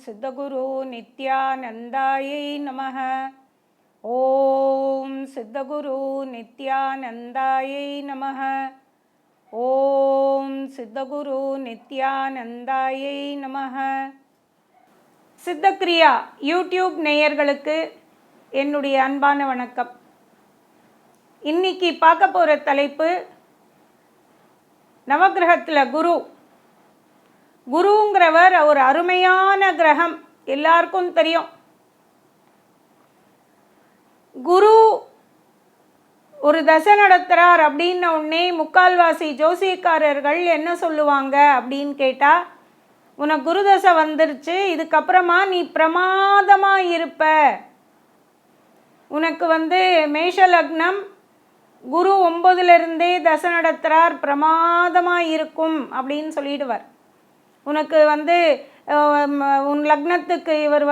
சித்தகுரு நித்யானந்தாயை நமः. ஓம் சித்தகுரு நித்யானந்தாயை நமः. ஓம் சித்தகுரு நித்யானந்தாயை நமः. சித்தக்ரியா யூடியூப் நேயர்களுக்கு என்னுடைய அன்பான வணக்கம். இன்னைக்கு பார்க்க போகிற தலைப்பு நவகிரகத்தில் குருங்கிறவர் ஒரு அருமையான கிரகம், எல்லாருக்கும் தெரியும். குரு ஒரு தசை நடத்துகிறார் அப்படின்ன உடனே முக்கால்வாசி ஜோசியக்காரர்கள் என்ன சொல்லுவாங்க அப்படின்னு கேட்டால், உனக்கு குரு தசை வந்துருச்சு, இதுக்கப்புறமா நீ பிரமாதமாக இருப்ப, உனக்கு மேஷ லக்னம், குரு 9லிருந்தே தசை நடத்துகிறார், பிரமாதமாக இருக்கும் அப்படின்னு சொல்லிடுவார். உனக்கு உன் லக்னத்துக்கு இவர்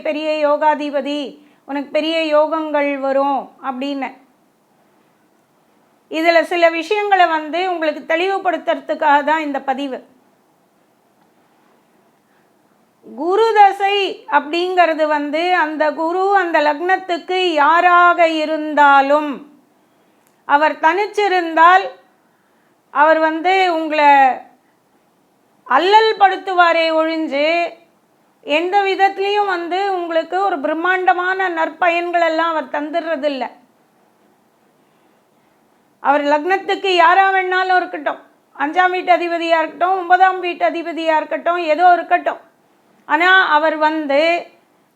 பெரிய யோகாதிபதி, உனக்கு பெரிய யோகங்கள் வரும் அப்படின்னு. இதில் சில விஷயங்களை உங்களுக்கு தெளிவுபடுத்துறதுக்காக தான் இந்த பதிவு. குரு தசை அப்படிங்கிறது அந்த குரு அந்த லக்னத்துக்கு யாராக இருந்தாலும், அவர் தனிச்சிருந்தால் அவர் உங்களை அல்லல் படுத்துவாரே ஒழிஞ்சு எந்த விதத்துலேயும் உங்களுக்கு ஒரு பிரம்மாண்டமான நற்பயன்களெல்லாம் அவர் தந்துடுறதில்ல. அவர் லக்னத்துக்கு யாராக வேணாலும் இருக்கட்டும், 5ஆம் வீட்டு அதிபதியாக இருக்கட்டும், 9ஆம் வீட்டு அதிபதியாக இருக்கட்டும், ஏதோ இருக்கட்டும், ஆனால் அவர்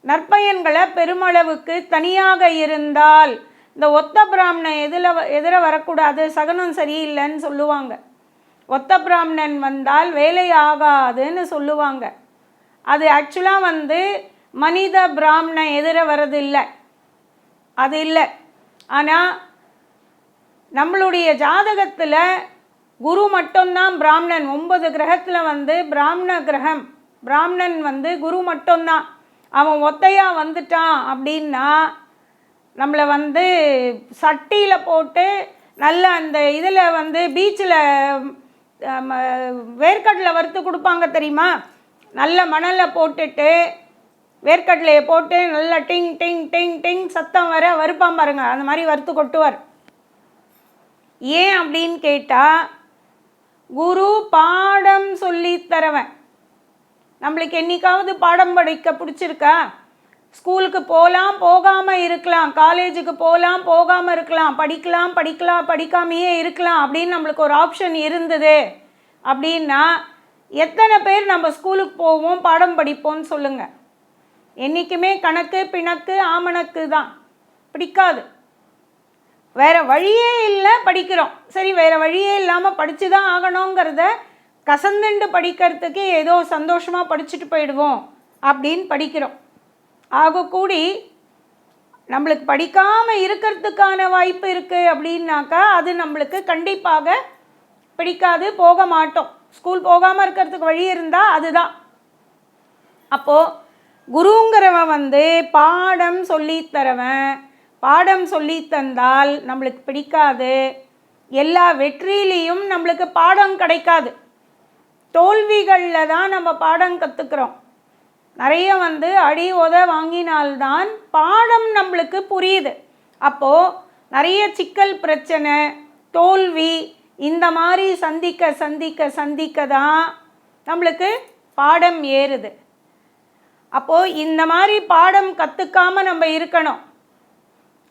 நற்பயன்களை பெருமளவுக்கு தனியாக இருந்தால், இந்த ஒத்த பிராமணன் எதிர வரக்கூடாது, சகனம் சரியில்லைன்னு சொல்லுவாங்க. ஒத்த பிராமணன் வந்தால் வேலை ஆகாதுன்னு சொல்லுவாங்க. அது ஆக்சுவலாக மனித பிராமணன் எதிர வர்றது இல்லை, அது இல்லை. ஆனால் நம்மளுடைய ஜாதகத்தில் குரு மட்டும்தான் பிராமணன். 9 கிரகத்தில் பிராமண கிரகம், பிராமணன் குரு மட்டும்தான். அவன் ஒத்தையாக வந்துட்டான் அப்படின்னா நம்மளை சட்டியில் போட்டு நல்ல அந்த இதில் பீச்சில் வேர்க்கடலை வறுத்து கொடுப்பாங்க தெரியுமா, நல்ல மணலை போட்டுட்டு வேர்க்கடலையை போட்டு நல்லா டிங் டிங் டிங் டிங் சத்தம் வர வறுப்பான் பாருங்க, அந்த மாதிரி வறுத்து கொட்டுவார். ஏன் அப்படின்னு கேட்டால், குரு பாடம் சொல்லி தரவன். நம்மளுக்கு என்னைக்காவது பாடம் படிக்க பிடிச்சிருக்கா? ஸ்கூலுக்கு போகலாம், போகாமல் இருக்கலாம், காலேஜுக்கு போகலாம், போகாமல் இருக்கலாம், படிக்காமையே இருக்கலாம் அப்படின்னு நம்மளுக்கு ஒரு ஆப்ஷன் இருந்தது அப்படின்னா, எத்தனை பேர் நம்ம ஸ்கூலுக்கு போவோம், பாடம் படிப்போம்னு சொல்லுங்கள்? என்றைக்குமே கணக்கு பிணக்கு ஆமணக்கு தான், பிடிக்காது. வேறு வழியே இல்லை, படிக்கிறோம். சரி, வேறு வழியே இல்லாமல் படித்து தான் ஆகணுங்கிறத கசந்துண்டு படிக்கிறதுக்கு ஏதோ சந்தோஷமாக படிச்சுட்டு போயிடுவோம் அப்படின்னு படிக்கிறோம். ஆகக்கூடி நம்மளுக்கு படிக்காமல் இருக்கிறதுக்கான வாய்ப்பு இருக்குது அப்படின்னாக்கா அது நம்மளுக்கு கண்டிப்பாக பிடிக்காது, போக மாட்டோம். ஸ்கூல் போகாமல் இருக்கிறதுக்கு வழி இருந்தால் அதுதான். அப்போது குருங்கிறவன் பாடம் சொல்லித்தரவன். பாடம் சொல்லி தந்தால் நம்மளுக்கு பிடிக்காது, எல்லா வெற்றியிலையும் நம்மளுக்கு பாடம் கிடைக்காது, தோல்விகளில் தான் நம்ம பாடம் கற்றுக்குறோம். நிறைய அடி உத வாங்கினால்தான் பாடம் நம்மளுக்கு புரியுது. அப்போது நிறைய சிக்கல், பிரச்சனை, தோல்வி இந்த மாதிரி சந்திக்க தான் நம்மளுக்கு பாடம் ஏறுது. அப்போது இந்த மாதிரி பாடம் கற்றுக்காமல் நம்ம இருக்கணும்.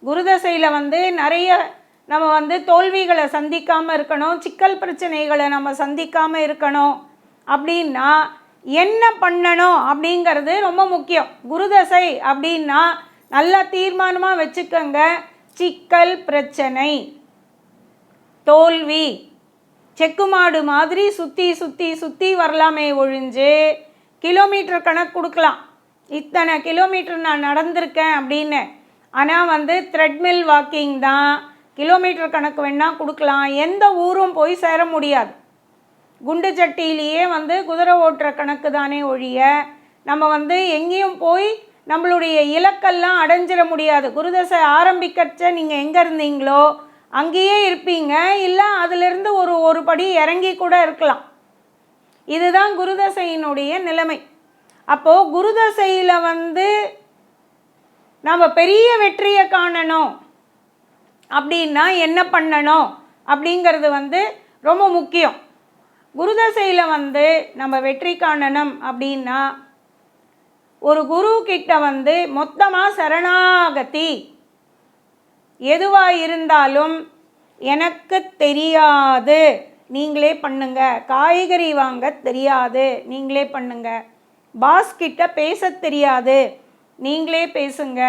குருதசையில் நிறைய நம்ம தோல்விகளை சந்திக்காமல் இருக்கணும், சிக்கல் பிரச்சனைகளை நம்ம சந்திக்காமல் இருக்கணும். அப்படின்னா என்ன பண்ணணும் அப்படிங்கிறது ரொம்ப முக்கியம். குருதசை அப்படின்னா நல்லா தீர்மானமாக வச்சுக்கோங்க. சிக்கல், பிரச்சனை, தோல்வி செக்குமாடு மாதிரி சுற்றி வரலாமே ஒழிஞ்சு கிலோமீட்டர் கணக்கு கொடுக்கலாம், இத்தனை கிலோமீட்டர் நான் நடந்திருக்கேன் அப்படின்னு. ஆனால் த்ரெட்மில் வாக்கிங் தான், கிலோமீட்டர் கணக்கு வேணால் கொடுக்கலாம், எந்த ஊரும் போய் சேர முடியாது. குண்டு சட்டியிலேயே குதிரை ஓட்டுற கணக்கு தானே ஒழிய நம்ம எங்கேயும் போய் நம்மளுடைய இலக்கெல்லாம் அடைஞ்சிட முடியாது. குருதசை ஆரம்பிக்கச்ச நீங்கள் எங்கே இருந்தீங்களோ அங்கேயே இருப்பீங்க, இல்லை அதிலிருந்து ஒரு படி இறங்கி கூட இருக்கலாம். இதுதான் குருதசையினுடைய நிலைமை. அப்போது குருதசையில் வந்து நம்ம பெரிய வெற்றியை காணணும் அப்படின்னா என்ன பண்ணணும் அப்படிங்கிறது வந்து ரொம்ப முக்கியம். குருதசையில் வந்து நம்ம வெற்றி காணணும் அப்படின்னா ஒரு குரு கிட்ட வந்து மொத்தமாக சரணாகதி, எதுவாக இருந்தாலும் எனக்கு தெரியாது நீங்களே பண்ணுங்க, காய்கறி வாங்க தெரியாது நீங்களே பண்ணுங்க, பாஸ் கிட்ட பேச தெரியாது நீங்களே பேசுங்க,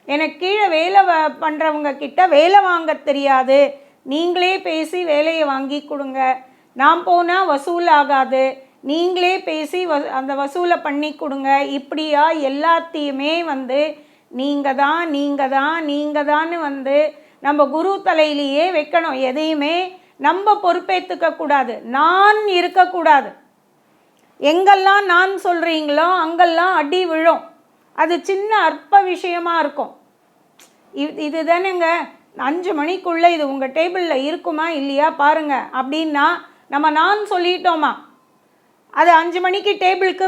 எனக்கு கீழே வேலை பண்ணுறவங்க கிட்ட வேலை வாங்க தெரியாது நீங்களே பேசி வேலையை வாங்கி கொடுங்க, நான் போனால் வசூல் ஆகாது நீங்களே பேசி அந்த வசூலை பண்ணி கொடுங்க. இப்படியா எல்லாத்தையுமே வந்து நீங்கள் தான்னு வந்து நம்ம குரு தலையிலேயே வைக்கணும். எதையுமே நம்ம பொறுப்பேற்றுக்க கூடாது, நான் இருக்கக்கூடாது. எங்கெல்லாம் நான் சொல்கிறீங்களோ அங்கெல்லாம் அடி விழும். அது சின்ன அற்ப விஷயமா இருக்கும். இது தானேங்க 5 மணிக்குள்ளே இது உங்கள் டேபிளில் இருக்குமா இல்லையா பாருங்கள் அப்படின்னா நம்ம நான் சொல்லிட்டோமா, அது 5 மணிக்கு டேபிளுக்கு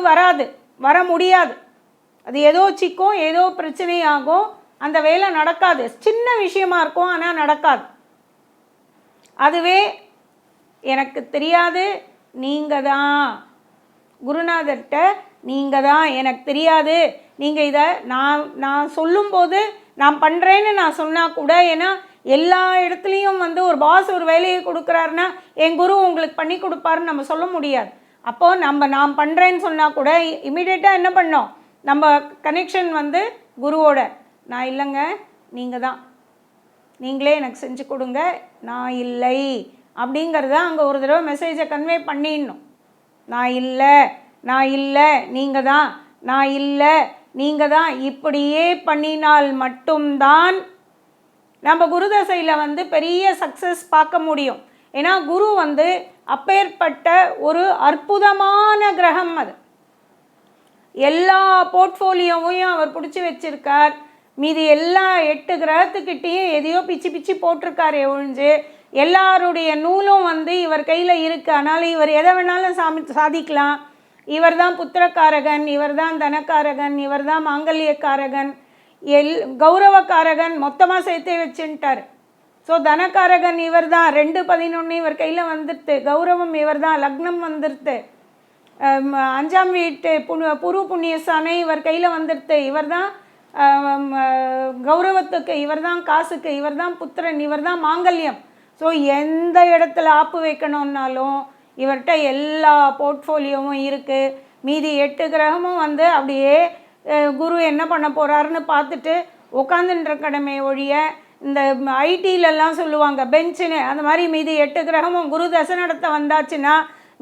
வர முடியாது. அது ஏதோ சிக்கும், ஏதோ பிரச்சனையாகும், அந்த வேலை நடக்காது. சின்ன விஷயமா இருக்கும் ஆனால் நடக்காது. அதுவே எனக்கு தெரியாது, நீங்கள் தான் குருநாதர்கிட்ட, நீங்கள் தான் எனக்கு தெரியாது, நீங்கள் இதை நான் சொல்லும்போது நான் பண்ணுறேன்னு நான் சொன்னால் கூட, ஏன்னா எல்லா இடத்துலையும் வந்து ஒரு பாஸ் ஒரு வேலையை கொடுக்குறாருன்னா என் குரு உங்களுக்கு பண்ணி கொடுப்பாருன்னு நம்ம சொல்ல முடியாது. அப்போது நான் பண்ணுறேன்னு சொன்னால் கூட இமீடியட்டாக என்ன பண்ணோம், நம்ம கனெக்ஷன் வந்து குருவோட. நான் இல்லைங்க, நீங்கள் தான், நீங்களே எனக்கு செஞ்சு கொடுங்க, நான் இல்லை அப்படிங்கிறத அங்கே ஒரு தடவை மெசேஜை கன்வே பண்ணிடணும். நான் இல்லை நீங்கள் தான், நான் இல்லை நீங்கள் தான், இப்படியே பண்ணினால் மட்டும்தான் நம்ம குருதசையில் வந்து பெரிய சக்ஸஸ் பார்க்க முடியும். ஏன்னா குரு வந்து அப்பேற்பட்ட ஒரு அற்புதமான கிரகம். அது எல்லா போர்ட்ஃபோலியோவையும் அவர் பிடிச்சி வச்சிருக்கார். மீதி எல்லா 8 கிரகத்துக்கிட்டேயும் எதையோ பிச்சு போட்டிருக்காரு ஒழிஞ்சு எல்லாருடைய நூலும் வந்து இவர் கையில் இருக்குது. அதனால் இவர் எதை வேணாலும் சாதிக்கலாம். இவர் தான் புத்திரக்காரகன், இவர் தான் தனக்காரகன், இவர் தான் மாங்கல்யக்காரகன், கௌரவக்காரகன் மொத்தமாக சேர்த்தே வச்சுட்டார். ஸோ தனக்காரகன் இவர் தான், 2-11 இவர் கையில் வந்துடுது, கௌரவம் இவர் தான், லக்னம் வந்துடுது, 5ஆம் வீட்டு புரு புண்ணியஸ்தானே இவர் கையில் வந்துடுது, இவர் தான் கௌரவத்துக்கு, இவர் தான் காசுக்கு, இவர் தான் புத்திரன், இவர் தான் மாங்கல்யம். ஸோ எந்த இடத்துல ஆப்பு வைக்கணுன்னாலும் இவர்கிட்ட எல்லா போர்ட்ஃபோலியோவும் இருக்குது. மீதி 8 கிரகமும் வந்து அப்படியே குரு என்ன பண்ண போகிறாருன்னு பார்த்துட்டு உட்காந்துன்ற கடமை ஒழிய, இந்த ஐடியிலலாம் சொல்லுவாங்க பெஞ்சுன்னு, அந்த மாதிரி மீதி 8 கிரகமும் குரு தசை நடத்த வந்தாச்சுன்னா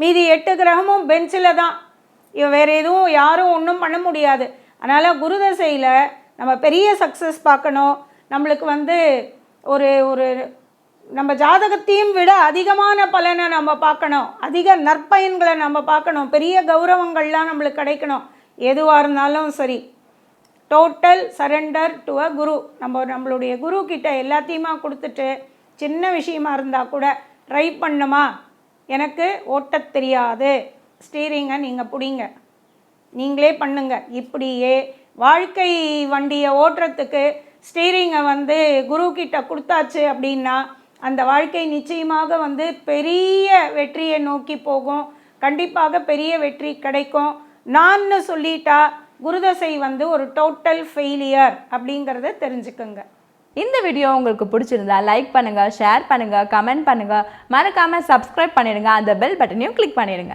மீதி 8 கிரகமும் பெஞ்சில் தான். வேறு எதுவும் யாரும் ஒன்றும் பண்ண முடியாது. அதனால் குரு தசையில் நம்ம பெரிய சக்ஸஸ் பார்க்கணும். நம்மளுக்கு வந்து ஒரு ஒரு நம்ம ஜாதகத்தையும் விட அதிகமான பலனை நம்ம பார்க்கணும், அதிக நற்பயன்களை நம்ம பார்க்கணும், பெரிய கௌரவங்கள்லாம் நம்மளுக்கு கிடைக்கணும். எதுவாக இருந்தாலும் சரி, டோட்டல் சரண்டர் டு அ குரு. நம்மளுடைய குரு கிட்ட எல்லாத்தையுமா கொடுத்துட்டு, சின்ன விஷயமா இருந்தால் கூட ட்ரை பண்ணுமா, எனக்கு ஓட்ட தெரியாது, ஸ்டீரிங்கை நீங்கள் பிடிங்க, நீங்களே பண்ணுங்க. இப்படியே வாழ்க்கை வண்டியை ஓட்டுறதுக்கு ஸ்டீரிங்கை வந்து குரு கிட்ட கொடுத்தாச்சு அப்படின்னா அந்த வாழ்க்கை நிச்சயமாக வந்து பெரிய வெற்றியை நோக்கி போகும். கண்டிப்பாக பெரிய வெற்றி கிடைக்கும். நான் சொல்லிட்டா குருதசை வந்து ஒரு டோட்டல் ஃபெயிலியர் அப்படிங்கிறத தெரிஞ்சுக்கோங்க. இந்த வீடியோ உங்களுக்கு பிடிச்சிருந்தா லைக் பண்ணுங்கள், ஷேர் பண்ணுங்கள், கமெண்ட் பண்ணுங்கள், மறக்காமல் சப்ஸ்கிரைப் பண்ணிடுங்க, அந்த பெல் பட்டனையும் கிளிக் பண்ணிடுங்க.